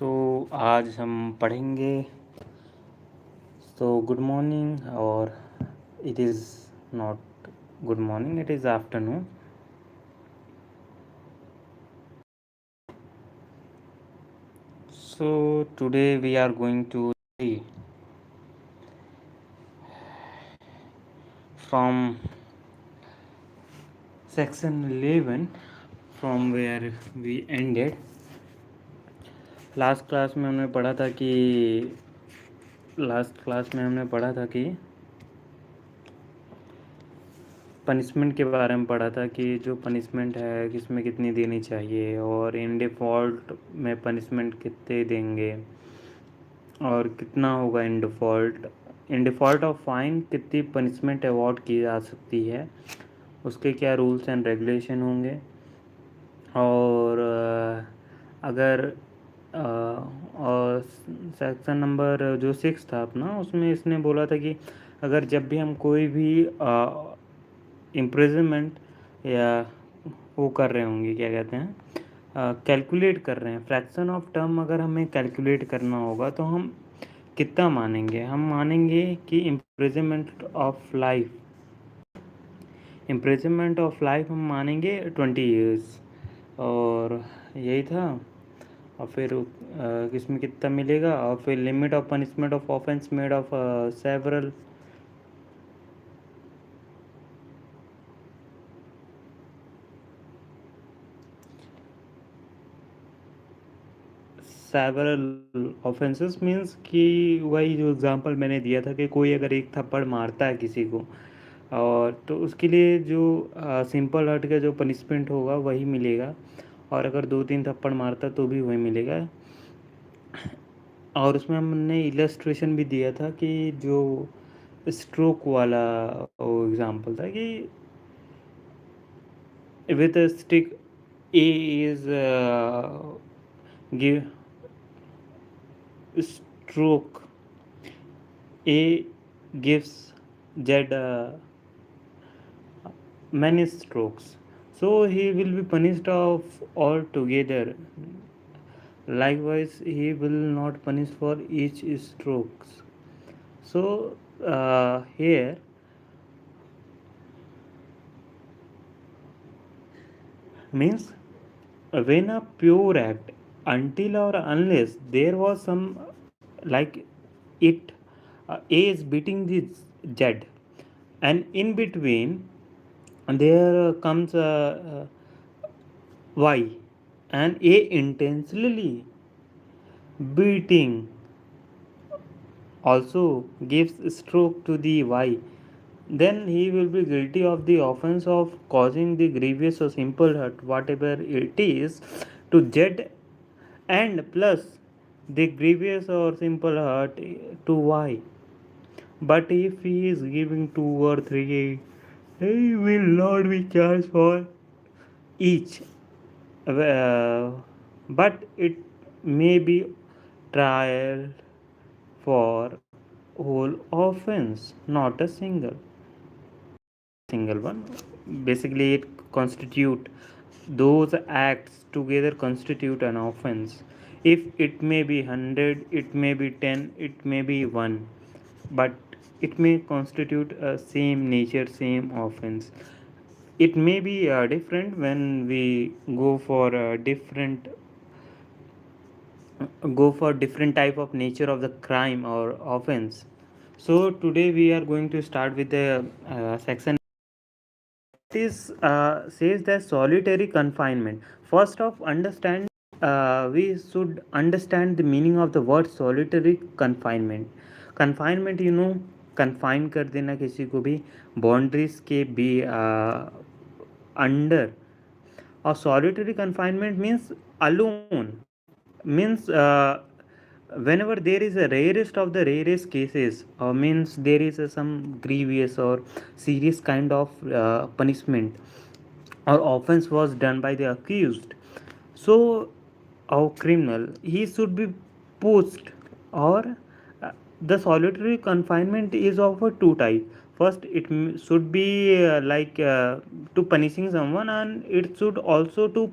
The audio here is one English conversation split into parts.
सो आज हम पढ़ेंगे। गुड मॉर्निंग, और it is not good morning, it is afternoon. So today we are going to see from section 11 from where we ended. Last class में हमने पढ़ा था कि पनिशमेंट के बारे में पढ़ा था कि जो पनिशमेंट है किसमें कितनी देनी चाहिए, और इन डिफ़ॉल्ट में पनिशमेंट कितने देंगे और कितना होगा इन डिफ़ॉल्ट ऑफ फाइन कितनी पनिशमेंट अवॉर्ड की जा सकती है, उसके क्या रूल्स एंड रेगुलेशन होंगे। और अगर और सेक्शन नंबर जो 6 था अपना, उसमें इसने बोला था कि अगर जब भी हम कोई भी इम्प्रिजनमेंट या वो कर रहे होंगे, क्या कहते हैं, कैलकुलेट कर रहे हैं फ्रैक्शन ऑफ टर्म, अगर हमें कैलकुलेट करना होगा तो हम कितना मानेंगे। हम मानेंगे कि इम्प्रिजनमेंट ऑफ लाइफ हम मानेंगे 20 ईयर्स, और यही था। और फिर किसमें कितना मिलेगा, और फिर limit of punishment of offence made of several offences means कि वही जो एग्जांपल मैंने दिया था कि कोई अगर एक थप्पड़ मारता है किसी को, और तो उसके लिए जो सिंपल हर्ट का जो पनिशमेंट होगा वही मिलेगा, और अगर 2-3 थप्पड़ मारता तो भी वही मिलेगा। और उसमें हमने इलस्ट्रेशन भी दिया था कि जो स्ट्रोक वाला वो एग्जांपल था कि with a stick A is give stroke, A gives Z many strokes, so he will be punished of all together. Likewise, he will not punish for each strokes. So here means when a pure act, until or unless there was some like it A is beating the Z, and in between there comes Y, and A intentionally beating also gives stroke to the Y, then he will be guilty of the offense of causing the grievous or simple hurt, whatever it is, to Z, and plus the grievous or simple hurt to Y. But if he is giving 2 or 3, he will not be charged for each. But it may be trial for whole offense, not a single one. Basically, it constitute those acts together constitute an offense. If it may be 100, it may be 10, it may be 1, but it may constitute a same nature, same offense. It may be different when we go for different type of nature of the crime or offense. So today we are going to start with the section. This says that solitary confinement. First of understand, we should understand the meaning of the word solitary confinement. Confinement, confine कर देना किसी को भी boundaries के भी under, और solitary confinement means alone, means whenever there is a rarest of the rarest cases, means there is some grievous or serious kind of punishment or offense was done by the accused, so our criminal, he should be pushed, or the solitary confinement is of a two type. First, it should be to punishing someone, and it should also to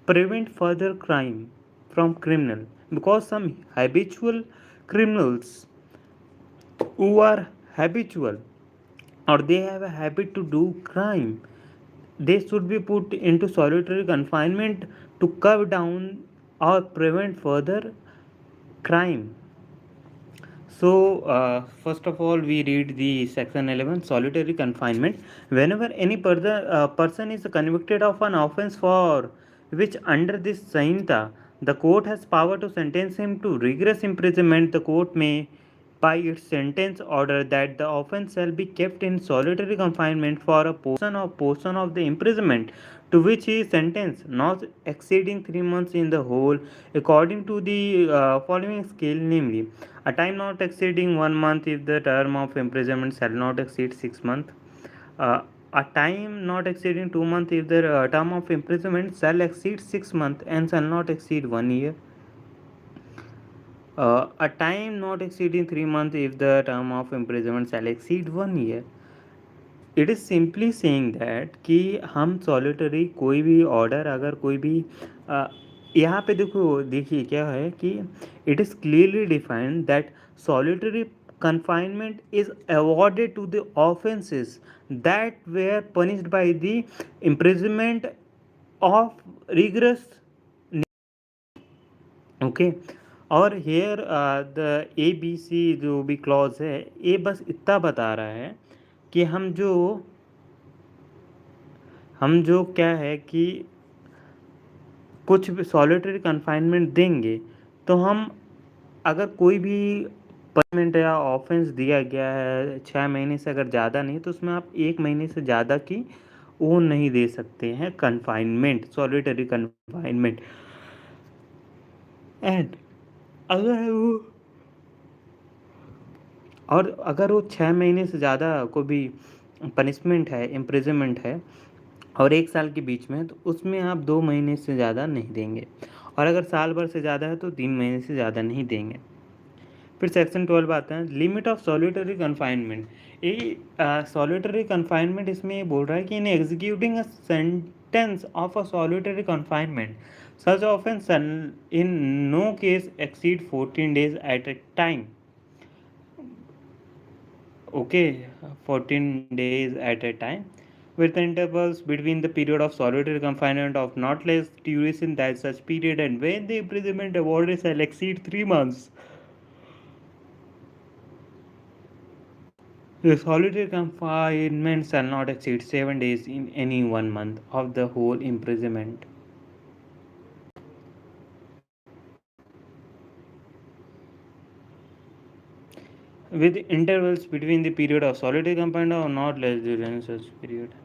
prevent further crime from criminal. because some habitual criminals who are habitual or they have a habit to do crime, they should be put into solitary confinement to curb down or prevent further crime. So, first of all, we read the section 11 solitary confinement. Whenever any person is convicted of an offense for which, under this Sanhita, the court has power to sentence him to rigorous imprisonment, the court may, by its sentence, order that the offense shall be kept in solitary confinement for a portion of the imprisonment to which he is sentenced, not exceeding 3 months in the whole, according to the following scale, namely a time not exceeding 1 month if the term of imprisonment shall not exceed 6 months. Uh, a time not exceeding 2 months if the term of imprisonment shall exceed 6 months and shall not exceed 1 year. A time not exceeding 3 months if the term of imprisonment shall exceed 1 year. It is simply saying that कि हम solitary कोई भी order अगर कोई भी यहाँ पे देखिए क्या है कि it is clearly defined that solitary confinement is awarded to the offenses that were punished by the imprisonment of rigorous. Okay और here the A B C जो भी क्लॉज है ये बस इतना बता रहा है कि हम जो क्या है कि कुछ भी सॉलिटरी कन्फाइनमेंट देंगे तो हम अगर कोई भी पनिशमेंट या ऑफेंस दिया गया है 6 महीने से अगर ज़्यादा नहीं तो उसमें आप 1 महीने से ज़्यादा की वो नहीं दे सकते हैं कन्फाइनमेंट सॉलिटरी कन्फाइनमेंट एंड अगर वो और अगर वो 6 महीने से ज़्यादा को भी पनिशमेंट है इम्प्रिजनमेंट है और 1 साल के बीच में तो उसमें आप 2 महीने से ज़्यादा नहीं देंगे और अगर साल भर से ज़्यादा है तो 3 महीने से ज़्यादा नहीं देंगे। फिर सेक्शन 12 आता है लिमिट ऑफ सॉलिटरी कन्फाइनमेंट। ये सॉलिटरी कन्फाइनमेंट इसमें ये बोल रहा है कि in executing a sentence of a solitary confinement such offence in no case exceed 14 days at a time. Okay, 14 days at a time with intervals between the period of solitary confinement of not less duration than such period and when the imprisonment awarded shall exceed 3 months. The solitary confinement shall not exceed 7 days in any 1 month of the whole imprisonment. With intervals between the period of solitary confinement or not less duration such period.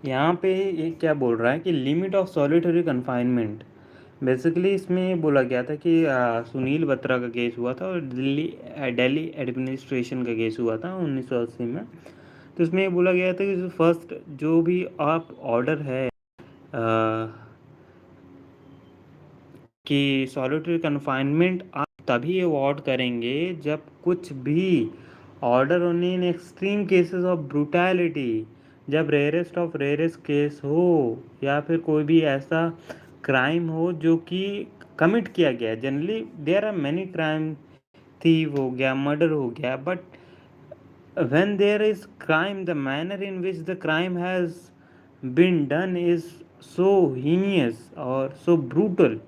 यहाँ पे ये क्या बोल रहा है कि limit of solitary confinement basically इसमें बोला गया था कि सुनील बत्रा का केस हुआ था और दिल्ली एडमिनिस्ट्रेशन का केस हुआ था 1980 में। तो इसमें ये बोला गया था कि फर्स्ट जो भी आप ऑर्डर है कि सॉलिटरी कन्फाइनमेंट आप तभी अवॉर्ड करेंगे जब कुछ भी order only in extreme cases of brutality, जब रेयरेस्ट ऑफ रेयरेस्ट केस हो या फिर कोई भी ऐसा क्राइम हो जो कि कमिट किया गया। Generally there are many crime, thief हो गया, मर्डर हो गया, but when there is crime the manner in which the crime has been done is so heinous और so brutal,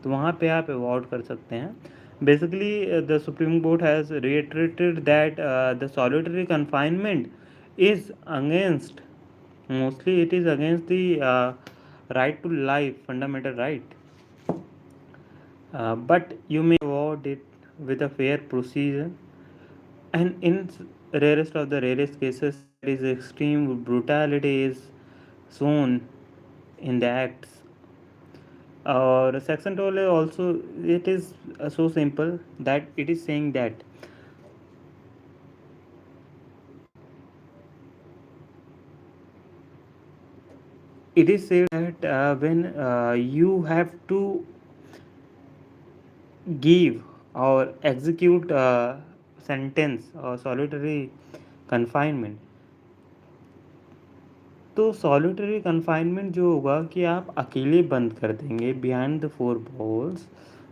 तो वहाँ पे आप अवॉर्ड कर सकते हैं। Basically the supreme court has reiterated that the solitary confinement is against, mostly it is against the right to life, fundamental right, but you may award it with a fair procedure and in rarest of the rarest cases there is extreme brutality is shown in the acts. Or section 12 also it is so simple that it is saying that it is said that when you have to give or execute sentence or solitary confinement, तो solitary confinement जो होगा कि आप अकेले बंद कर देंगे behind the four walls,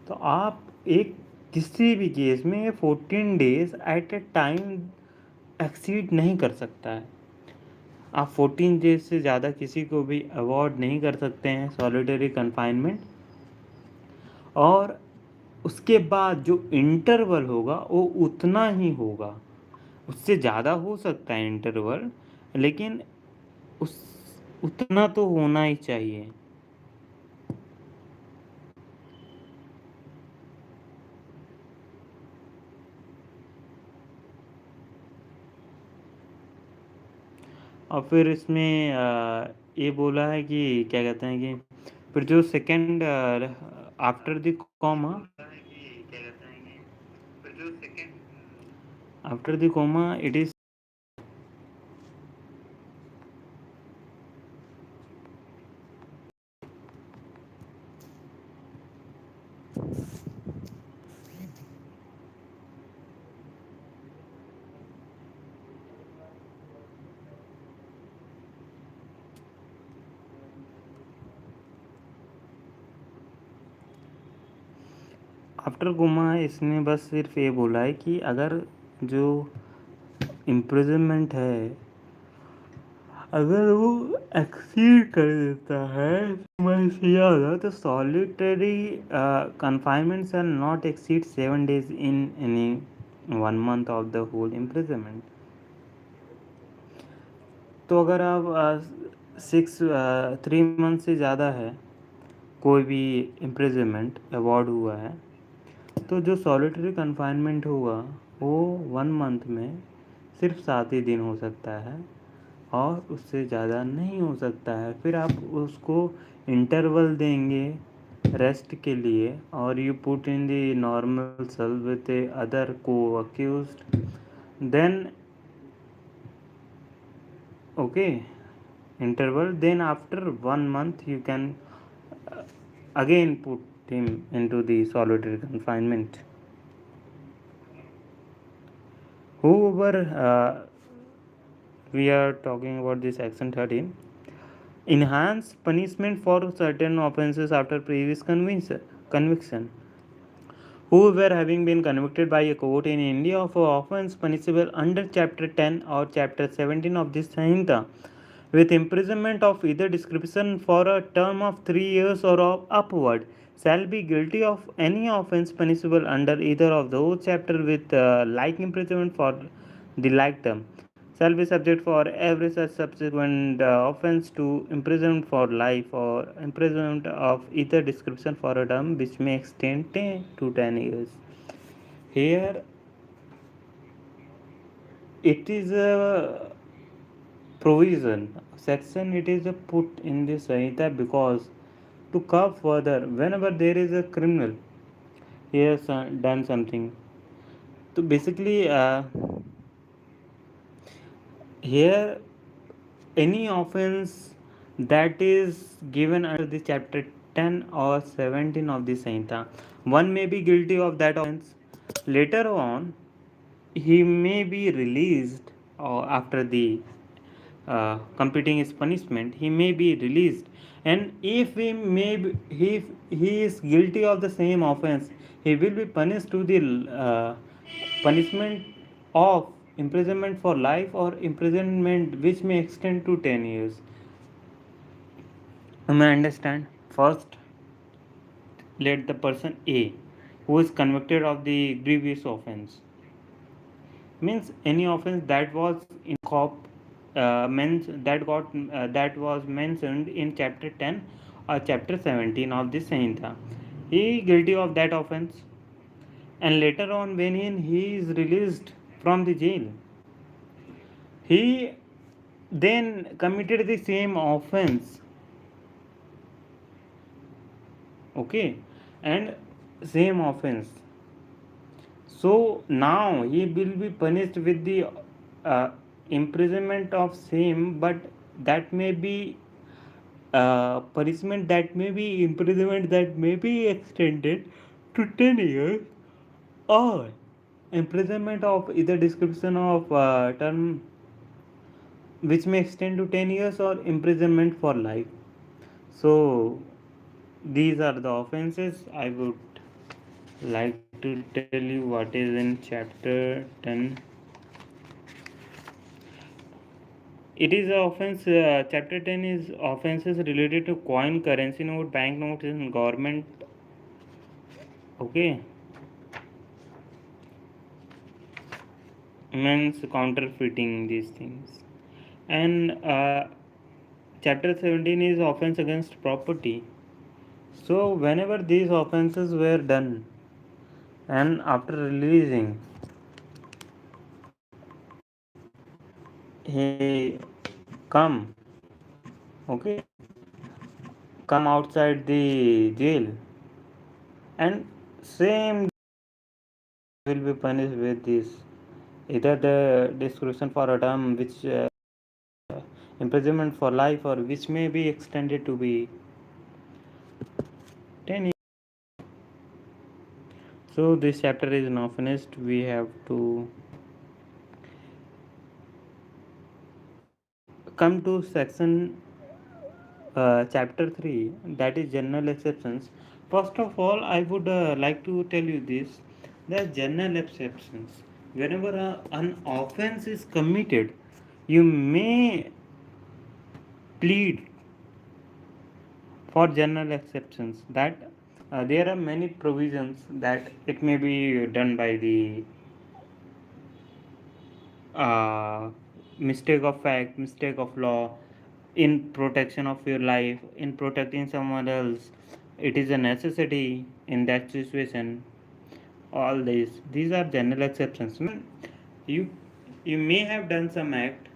तो आप एक किसी भी केस में 14 days at a time exceed नहीं कर सकता है। आप 14 डेज से ज़्यादा किसी को भी अवॉर्ड नहीं कर सकते हैं सॉलिटरी कन्फाइनमेंट। और उसके बाद जो इंटरवल होगा वो उतना ही होगा, उससे ज़्यादा हो सकता है इंटरवल, लेकिन उस उतना तो होना ही चाहिए। और फिर इसमें ये बोला है कि क्या कहते हैं कि फिर जो second after the comma, after the comma it is after coma. इसने बस सिर्फ ये बोला है कि अगर जो इम्प्रिजनमेंट है अगर वो एक्सीड कर देता है मैं से ज़्यादा, तो solitary confinement shall not exceed 7 days in any 1 month of the whole imprisonment. तो अगर आप 3 month से ज़्यादा है कोई भी इम्प्रिजनमेंट अवॉर्ड हुआ है, तो जो सॉलिटरी कन्फाइनमेंट होगा वो 1 month में सिर्फ 7 ही दिन हो सकता है और उससे ज़्यादा नहीं हो सकता है। फिर आप उसको इंटरवल देंगे रेस्ट के लिए, और you put in the normal cell with other को accused, then okay interval, then after 1 month you can again put him into the solitary confinement. However, we are talking about this section 13, enhance punishment for certain offenses after previous conviction. Whoever having been convicted by a court in India of an offence punishable under chapter 10 or chapter 17 of this Sanhita with imprisonment of either description for a term of 3 years or of upward shall be guilty of any offence punishable under either of those chapters with like imprisonment for the like term, shall be subject for every such subsequent offence to imprisonment for life or imprisonment of either description for a term which may extend to 10 years. Here it is a provision section, it is a put in the Sanhita because to curb further whenever there is a criminal he has done something. So basically here any offense that is given under the chapter 10 or 17 of the Sanhita, one may be guilty of that offense. Later on, he may be released, or after the completing his punishment, he may be released. And if if he is guilty of the same offense, he will be punished to the punishment of imprisonment for life or imprisonment which may extend to 10 years. You may understand. First, let the person A who is convicted of the grievous offense, means any offense that was in cop that was mentioned in chapter 10 or chapter 17 of this Sanhita. He guilty of that offense, and later on when he is released from the jail, he then committed the same offense, okay, and same offense. So now he will be punished with the imprisonment of same, but that may be punishment, that may be imprisonment that may be extended to 10 years, or imprisonment of either description of term which may extend to 10 years or imprisonment for life. So these are the offenses. I would like to tell you what is in chapter 10. It is offense. Chapter 10 is offenses related to coin, currency note, bank notes, and government. Okay, means counterfeiting these things. And chapter 17 is offense against property. So whenever these offenses were done, and after releasing, he come, okay, come outside the jail, and same will be punished with this, either the discretion for a term which imprisonment for life, or which may be extended to be 10 years. So this chapter is now finished. We have to come to section chapter 3, that is general exceptions. First of all, I would like to tell you this, that general exceptions, whenever an offense is committed, you may plead for general exceptions, that there are many provisions that it may be done by the uh, mistake of fact, mistake of law, in protection of your life, in protecting someone else. It is a necessity in that situation. All these are general exceptions. You you may have done some act,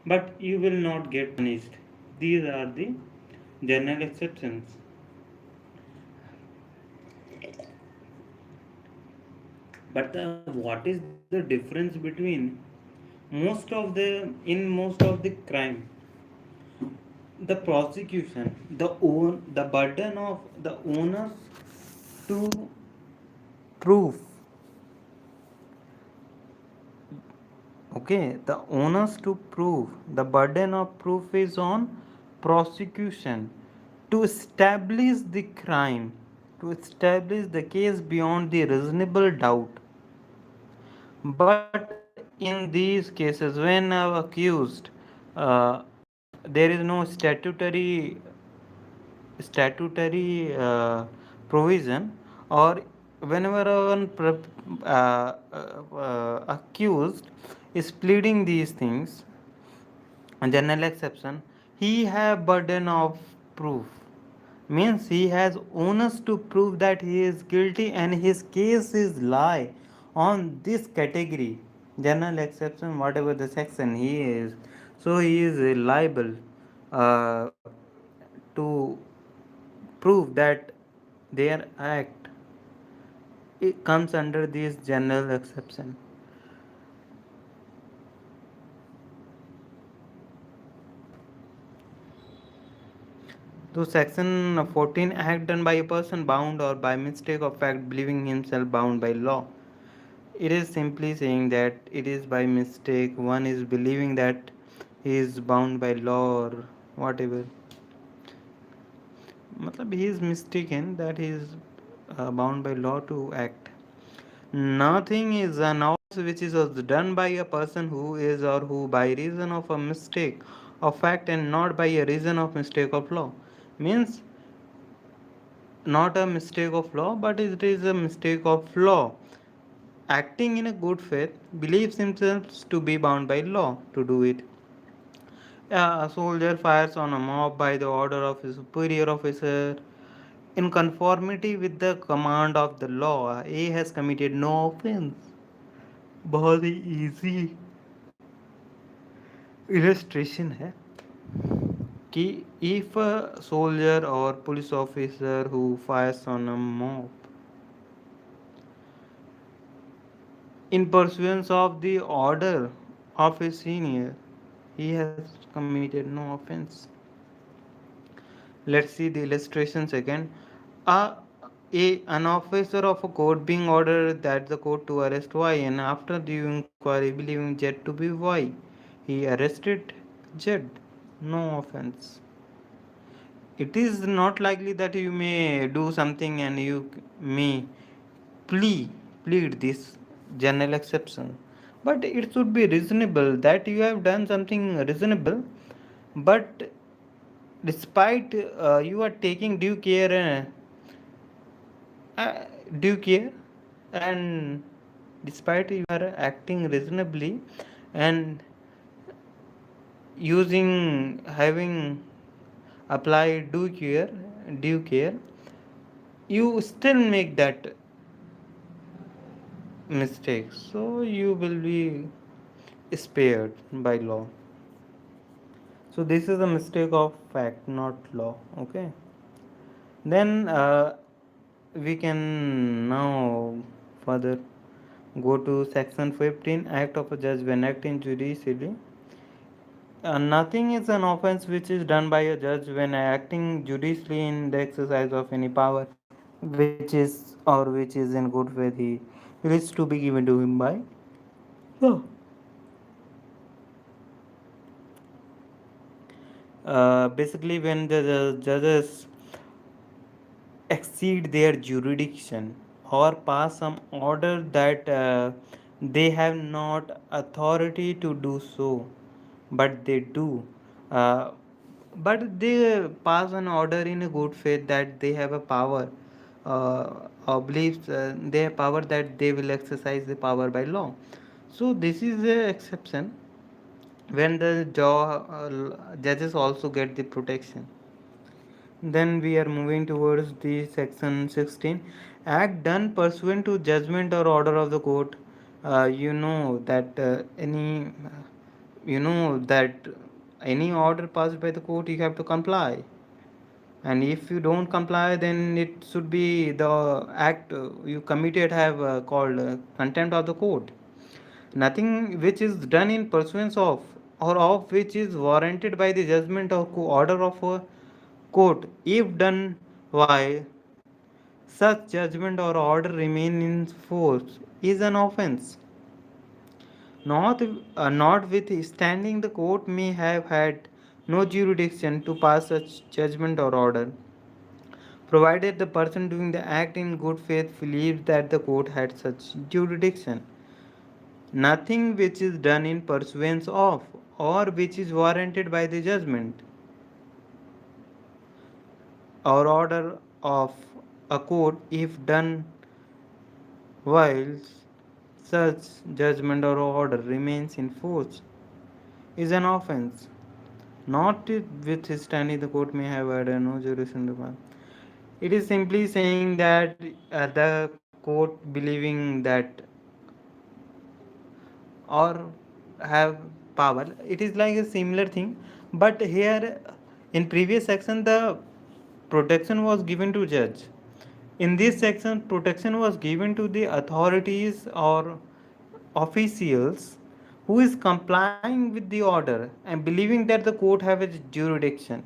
but you will not get punished. These are the general exceptions. But what is the difference between most of the crime, the prosecution, the burden of the owners to prove, okay, the onus to prove, the burden of proof is on prosecution to establish the crime, to establish the case beyond the reasonable doubt. But in these cases, when accused, there is no statutory provision, or whenever one accused is pleading these things, general exception, he have burden of proof, means he has onus to prove that he is guilty and his case is lie on this category, general exception, whatever the section he is. So he is liable uh, to prove that their act, it comes under this general exception. So section 14, act done by a person bound or by mistake of fact believing himself bound by law. It is simply saying that it is by mistake one is believing that he is bound by law or whatever. मतलब he is mistaken that he is bound by law to act. Nothing is an offense which is done by a person who is or who by reason of a mistake of fact and not by a reason of mistake of law. Means not a mistake of law, but it is a mistake of law. Acting in a good faith, believes himself to be bound by law to do it. A soldier fires on a mob by the order of his superior officer in conformity with the command of the law. A has committed no offense. बहुत ही easy illustration है कि if a soldier or police officer who fires on a mob in pursuance of the order of his senior, he has committed no offense. Let's see the illustrations again. A, an officer of a court being ordered that the court to arrest Y, and after due inquiry believing Jet to be Y, he arrested Z. No offense. It is not likely that you may do something and you may plead this general exception. But it should be reasonable that you have done something reasonable, but despite you are taking due care, and despite you are acting reasonably and using having applied due care, you still make that mistake, so you will be spared by law. So this is a mistake of fact, not law. Okay. Then we can now further go to section 15, act of a judge when acting judicially. Nothing is an offense which is done by a judge when acting judicially in the exercise of any power which is in good faith he is to be given to him by. So, basically, when the judges exceed their jurisdiction or pass some order that they have not authority to do so, but they do. Uh, but they pass an order in a good faith that they have a power or believes they have power that they will exercise the power by law. So this is the exception when the judges also get the protection. Then we are moving towards the section 16. Act done pursuant to judgment or order of the court. You know that any order passed by the court you have to comply, and if you don't comply then it should be the act you committed have called contempt of the court. Nothing which is done in pursuance of or of which is warranted by the judgment or order of a court, if done while such judgment or order remain in force, is an offense. Notwithstanding, the court may have had no jurisdiction to pass such judgment or order, provided the person doing the act in good faith believes that the court had such jurisdiction. Nothing which is done in pursuance of or which is warranted by the judgment or order of a court, if done while such judgment or order remains in force, is an offense. Notwithstanding, the court may have had no jurisdiction to pass. It is simply saying that the court believing that or have power. It is like a similar thing, but here in previous section the protection was given to judge. In this section, protection was given to the authorities or officials who is complying with the order and believing that the court have a jurisdiction.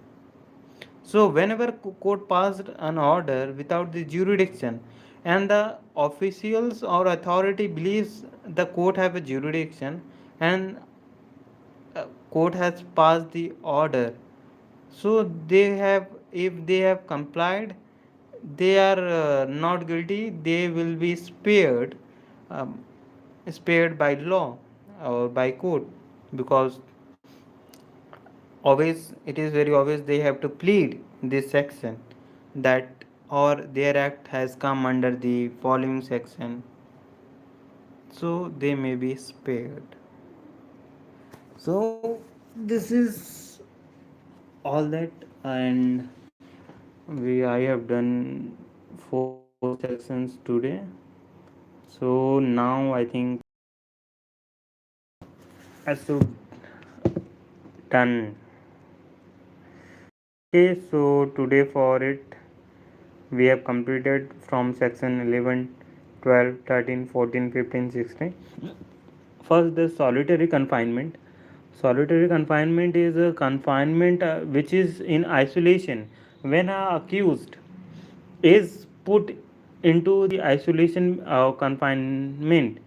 So whenever court passed an order without the jurisdiction and the officials or authority believes the court have a jurisdiction and court has passed the order, so they have, if they have complied, they are not guilty, they will be um, spared by law or by court, because always it is very obvious they have to plead this section that or their act has come under the following section, so they may be spared. So this is all that, and we I have done 4 sections today. So now I think I should done. Okay, so today for it we have completed from section 11, 12, 13, 14, 15, 16. First, the solitary confinement. Solitary confinement is a confinement which is in isolation. When a accused is put into the isolation confinement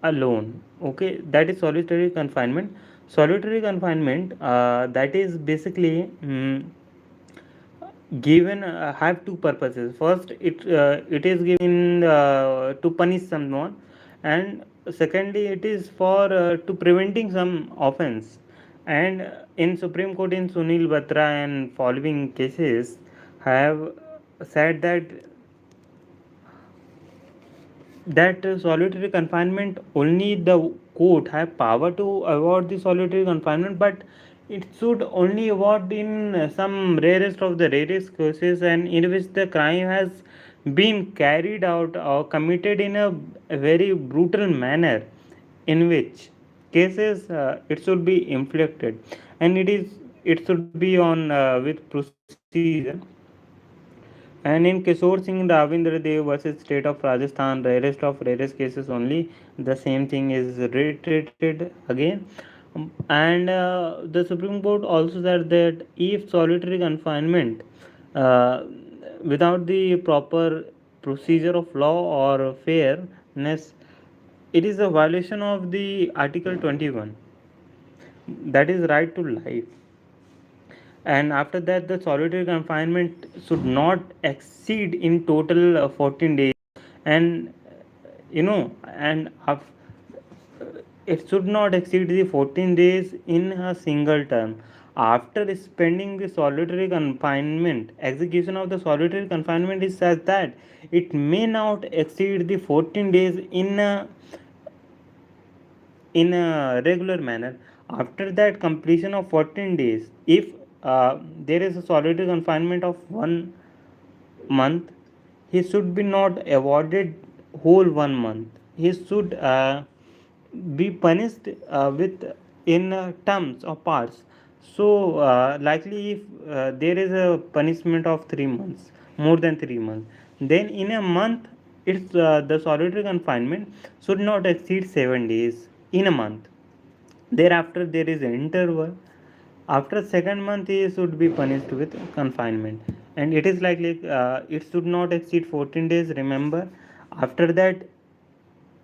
alone, okay, that is solitary confinement. Solitary confinement, that is basically given have two purposes. First, it is given to punish someone, and secondly it is for to preventing some offense. And in Supreme Court in Sunil Batra and following cases have said that solitary confinement, only the court have power to award the solitary confinement, but it should only award in some rarest of the rarest cases, and in which the crime has been carried out or committed in a very brutal manner, in which cases it should be inflicted, and it should be on with procedure. And in Kishore Singh Ravindra Dev versus State of Rajasthan, rarest of rarest cases only, the same thing is reiterated again. And the Supreme Court also said that if solitary confinement uh, without the proper procedure of law or fairness, it is a violation of the Article 21, that is right to life. And after that, the solitary confinement should not exceed in total 14 days. And and it should not exceed the 14 days in a single term. After spending the solitary confinement, execution of the solitary confinement is such that it may not exceed the 14 days in a regular manner. After that completion of 14 days, if there is a solitary confinement of 1 month, he should be not awarded whole 1 month. He should be punished with in terms of parts. So likely if there is a punishment of 3 months, more than 3 months, then in a month, it's the solitary confinement should not exceed 7 days in a month. Thereafter there is an interval. After second month he should be punished with confinement, and it is likely it should not exceed 14 days, remember. After that,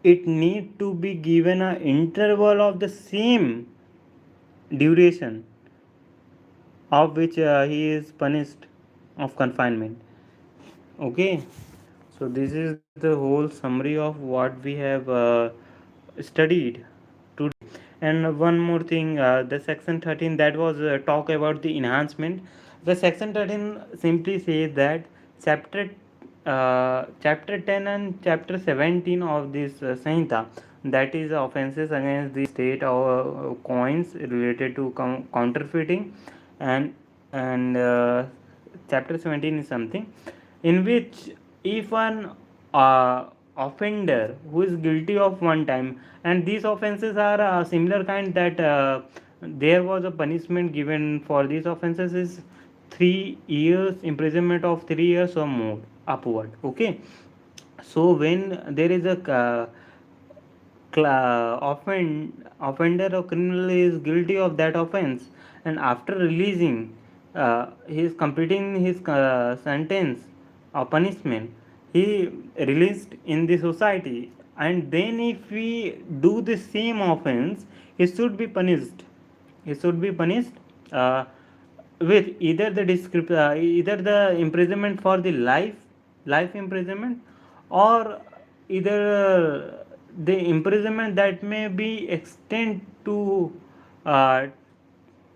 it need to be given a interval of the same duration of which he is punished of confinement. Okay, so this is the whole summary of what we have studied today. And one more thing, the section 13 that was talk about the enhancement. The section 13 simply says that chapter chapter 10 and chapter 17 of this Sanhita, that is offenses against the state or coins related to counterfeiting, and chapter 17 is something in which if an offender who is guilty of one time, and these offenses are similar kind, that there was a punishment given for these offenses is 3 years imprisonment of 3 years or more upward. Okay, so when there is a offender or criminal is guilty of that offense, and after releasing he is completing his sentence or punishment, he released in the society, and then if we do the same offense, he should be punished. He should be punished uh, with either either the imprisonment for the life imprisonment, or either the imprisonment that may be uh,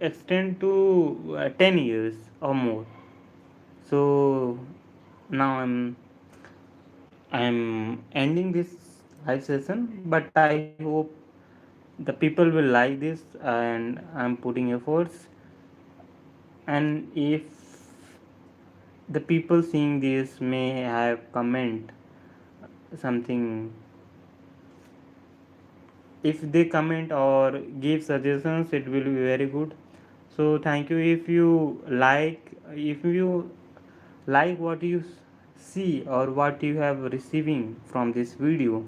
extend to 10 years or more. So now I'm ending this live session, but I hope the people will like this, and I'm putting efforts. And if the people seeing this may have comment something, if they comment or give suggestions, it will be very good. So thank you. If you like what you see or what you have receiving from this video,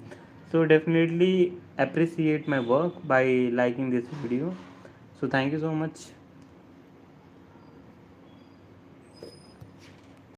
so definitely appreciate my work by liking this video. So thank you so much.